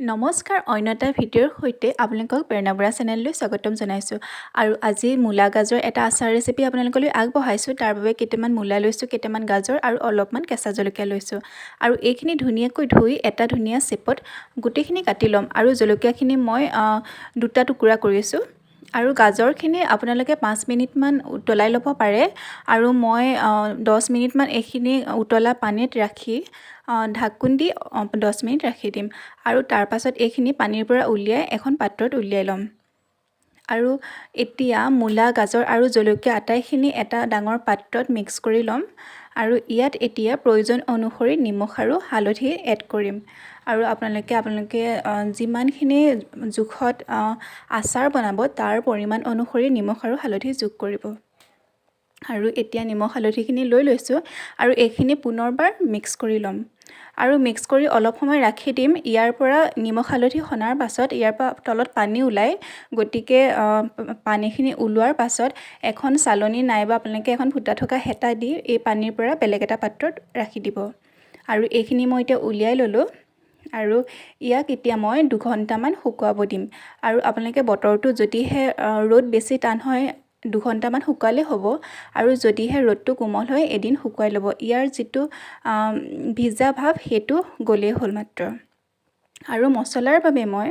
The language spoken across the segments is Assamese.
নমস্কাৰ, অন্য এটা ভিডিঅ'ৰ সৈতে আপোনালোকক প্ৰেৰণাবৰা চেনেললৈ স্বাগতম জনাইছোঁ। আৰু আজি মূলা গাজৰ এটা আচাৰ ৰেচিপি আপোনালোকলৈ আগবঢ়াইছোঁ। তাৰ বাবে কেইটামান মূলা লৈছোঁ, কেইটামান গাজৰ আৰু অলপমান কেঁচা জলকীয়া লৈছোঁ। আৰু এইখিনি ধুনীয়াকৈ ধুই এটা ধুনীয়া চেপত গোটেইখিনি কাটি ল'ম। আৰু জলকীয়াখিনি মই দুটা টুকুৰা কৰিছোঁ। আৰু গাজৰখিনি আপোনালোকে 5 মিনিটমান উতলাই ল'ব পাৰে। আৰু মই 10 মিনিটমান এইখিনি উতলা পানীত ৰাখি ঢাকোন দি 10 মিনিট ৰাখি দিম। আৰু তাৰ পাছত এইখিনি পানীৰ পৰা উলিয়াই এখন পাত্ৰত উলিয়াই ল'ম। আৰু এতিয়া মূলা, গাজৰ আৰু জলকীয়া আটাইখিনি এটা ডাঙৰ পাত্ৰত মিক্স কৰি ল'ম। আৰু ইয়াত এতিয়া প্ৰয়োজন অনুসৰি নিমখ আৰু হালধি এড কৰিম। আৰু আপোনালোকে যিমানখিনি জোখত আচাৰ বনাব তাৰ পৰিমাণ অনুসৰি নিমখ আৰু হালধি যোগ কৰিব। আৰু এতিয়া নিমখ হালধিখিনি লৈ লৈছোঁ আৰু এইখিনি পুনৰবাৰ মিক্স কৰি ল'ম। আৰু মিক্স কৰি অলপ সময় ৰাখি দিম। ইয়াৰ পৰা নিমখ হালধি সনাৰ পাছত ইয়াৰ পৰা তলত পানী ওলায়। গতিকে পানীখিনি ওলোৱাৰ পাছত এখন চালনী নাইবা আপোনালোকে এখন ফুটা থকা হেতা দি এই পানীৰ পৰা বেলেগ এটা পাত্ৰত ৰাখি দিব। আৰু এইখিনি মই এতিয়া উলিয়াই ল'লোঁ। আৰু ইয়াক এতিয়া মই 2 ঘণ্টামান শুকুৱাব দিম। আৰু আপোনালোকে বতৰটো যদিহে ৰ'দ বেছি টান হয় 2 ঘণ্টামান শুকুৱালে হ'ব। আৰু যদিহে ৰ'দটো কোমল হয় এদিন শুকুৱাই ল'ব। ইয়াৰ যিটো ভিজা ভাৱ সেইটো গ'লেই হ'ল মাত্ৰ। আৰু মছলাৰ বাবে মই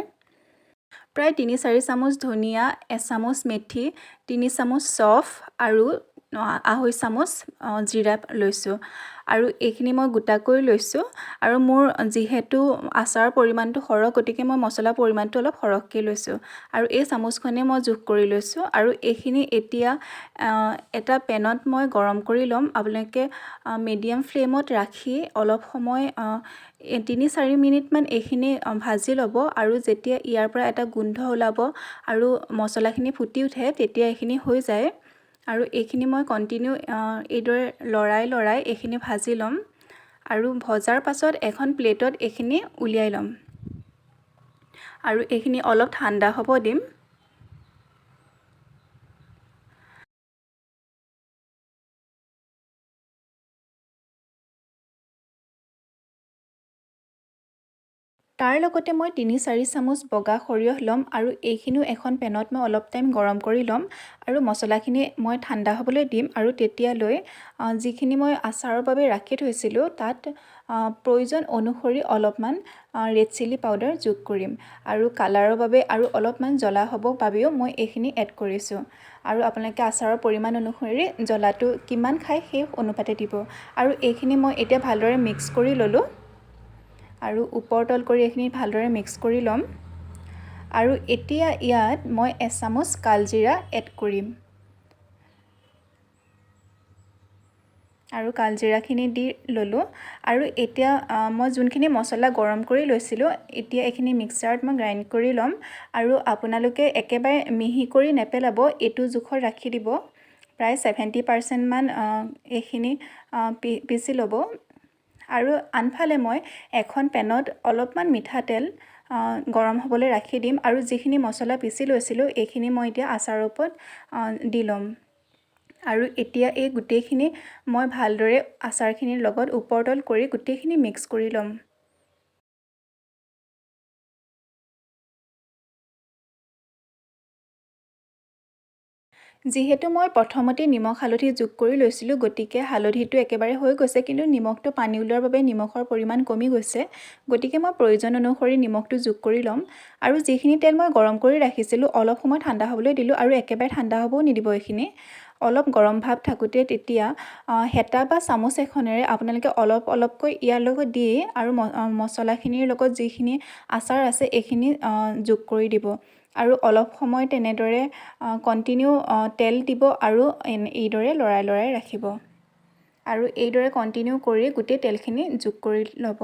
প্ৰায় 3-4 চামুচ ধনিয়া, 1 চামুচ মেথি, 3 চামুচ চফ আৰু 2.5 চামুচ জিৰা লৈছোঁ। আৰু এইখিনি মই গোটাকৈ লৈছোঁ। আৰু মোৰ যিহেতু আচাৰৰ পৰিমাণটো সৰহ, গতিকে মই মছলাৰ পৰিমাণটো অলপ সৰহকৈ লৈছোঁ। আৰু এই চামুচখনে মই জোখ কৰি লৈছোঁ। আৰু এইখিনি এতিয়া এটা পেনত মই গৰম কৰি ল'ম। আপোনালোকে মিডিয়াম ফ্লেমত ৰাখি অলপ সময় 3-4 মিনিটমান এইখিনি ভাজি ল'ব। আৰু যেতিয়া ইয়াৰ পৰা এটা গোন্ধ ওলাব আৰু মছলাখিনি ফুটি উঠে তেতিয়া এইখিনি হৈ যায়। আৰু এইখিনি মই কণ্টিনিউ এইদৰে লৰাই এইখিনি ভাজি ল'ম। আৰু ভজাৰ পাছত এখন প্লেটত এইখিনি উলিয়াই ল'ম। আৰু এইখিনি অলপ ঠাণ্ডা হ'ব দিম। তাৰ লগতে মই 3-4 চামুচ বগা সৰিয়হ ল'ম। আৰু এইখিনিও এখন পেনত মই অলপ টাইম গৰম কৰি ল'ম। আৰু মছলাখিনি মই ঠাণ্ডা হ'বলৈ দিম। আৰু তেতিয়ালৈ যিখিনি মই আচাৰৰ বাবে ৰাখি থৈছিলোঁ তাত প্ৰয়োজন অনুসৰি অলপমান ৰেড চিলি পাউডাৰ যোগ কৰিম। আৰু কালাৰৰ বাবে আৰু অলপমান জ্বলা হ'ব বাবেও মই এইখিনি এড কৰিছোঁ। আৰু আপোনালোকে আচাৰৰ পৰিমাণ অনুসৰি জ্বলাটো কিমান খায় সেই অনুপাতে দিব। আৰু এইখিনি মই এতিয়া ভালদৰে মিক্স কৰি ল'লোঁ। আৰু ওপৰ তল কৰি এইখিনি ভালদৰে মিক্স কৰি ল'ম। আৰু এতিয়া ইয়াত মই 1 চামুচ কালজিৰা এড কৰিম। আৰু কালজিৰাখিনি দি ল'লোঁ। আৰু এতিয়া মই যোনখিনি মছলা গৰম কৰি লৈছিলোঁ এতিয়া এইখিনি মিক্সাৰত মই গ্ৰাইণ্ড কৰি ল'ম। আৰু আপোনালোকে একেবাৰে মিহি কৰি নেপেলাব, এইটো জোখত ৰাখি দিব। প্ৰায় 70% মান এইখিনি পিচি ল'ব। আৰু আনফালে মই এখন পেনত অলপমান মিঠাতেল গৰম হ'বলৈ ৰাখি দিম। আৰু যিখিনি মছলা পিচি লৈছিলোঁ এইখিনি মই এতিয়া আচাৰৰ ওপৰত দি ল'ম। আৰু এতিয়া এই গোটেইখিনি মই ভালদৰে আচাৰখিনিৰ লগত ওপৰ তল কৰি গোটেইখিনি মিক্স কৰি ল'ম। যিহেতু মই প্ৰথমতে নিমখ হালধি যোগ কৰি লৈছিলোঁ, গতিকে হালধিটো একেবাৰে হৈ গৈছে, কিন্তু নিমখটো পানী ওলোৱাৰ বাবে নিমখৰ পৰিমাণ কমি গৈছে। গতিকে মই প্ৰয়োজন অনুসৰি নিমখটো যোগ কৰি ল'ম। আৰু যিখিনি তেল মই গৰম কৰি ৰাখিছিলোঁ অলপ সময় ঠাণ্ডা হ'বলৈ দিলোঁ। আৰু একেবাৰে ঠাণ্ডা হ'বও নিদিব এইখিনি। অলপ গৰম ভাৱ থাকোঁতে তেতিয়া হেতা বা চামুচ এখনেৰে আপোনালোকে অলপকৈ ইয়াৰ লগত দি আৰু মছলাখিনিৰ লগত যিখিনি আচাৰ আছে এইখিনি যোগ কৰি দিব। আৰু অলপ সময় তেনেদৰে কণ্টিনিউ তেল দিব আৰু এইদৰে লৰাই ৰাখিব। আৰু এইদৰে কণ্টিনিউ কৰি গোটেই তেলখিনি যোগ কৰি ল'ব।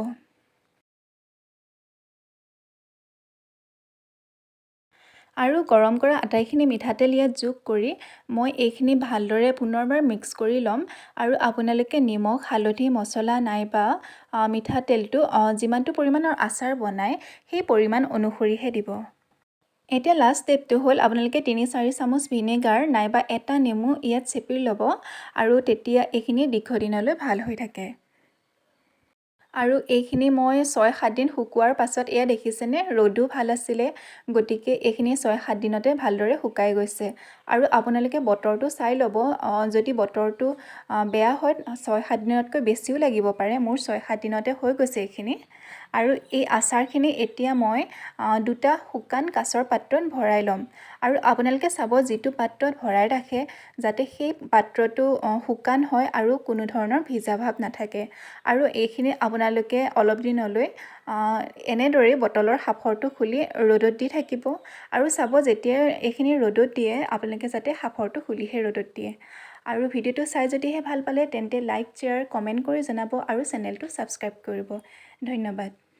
আৰু গৰম কৰা আটাইখিনি মিঠাতেল ইয়াত যোগ কৰি মই এইখিনি ভালদৰে পুনৰবাৰ মিক্স কৰি ল'ম। আৰু আপোনালোকে নিমখ, হালধি, মছলা নাইবা মিঠাতেলটো যিমানটো পৰিমাণৰ আচাৰ বনায় সেই পৰিমাণ অনুসৰিহে দিব। এতিয়া লাষ্ট ষ্টেপটো হ'ল আপোনালোকে 3-4 চামুচ ভিনেগাৰ নাইবা এটা নেমু ইয়াত চেপি ল'ব। আৰু তেতিয়া এইখিনি দীৰ্ঘদিনলৈ ভাল হৈ থাকে। আৰু এইখিনি মই 6-7 দিন শুকুৱাৰ পাছত এয়া দেখিছেনে ৰ'দো ভাল আছিলে গতিকে এইখিনি 6-7 দিনতে ভালদৰে শুকাই গৈছে আৰু আপোনালোকে বতৰটো চাই ল'ব যদি বতৰটো বেয়া হয় 6-7 দিনতকৈ বেছিও লাগিব পাৰে মোৰ 6-7 দিনতে হৈ গৈছে এইখিনি আৰু এই আচাৰখিনি এতিয়া মই দুটা শুকান কাঁচৰ পাত্ৰত ভৰাই ল'ম আৰু আপোনালোকে চাব যিটো পাত্ৰত ভৰাই ৰাখে যাতে সেই পাত্ৰটো শুকান হয় আৰু কোনো ধৰণৰ ভিজা ভাৱ নাথাকে আৰু এইখিনি আপোনালোকে অলপ দিনলৈ এনেদৰে বটলৰ সাফৰটো খুলি ৰ'দত দি থাকিব আৰু চাব যেতিয়া এইখিনি ৰ'দত দিয়ে আপোনালোকে যাতে সাফৰটো খুলিহে ৰ'দত দিয়ে আৰু ভিডিঅ'টো চাই যদিহে ভাল পালে তেন্তে লাইক শ্বেয়াৰ কমেণ্ট কৰি জনাব আৰু চেনেলটো ছাবস্ক্ৰাইব কৰিব ধন্যবাদ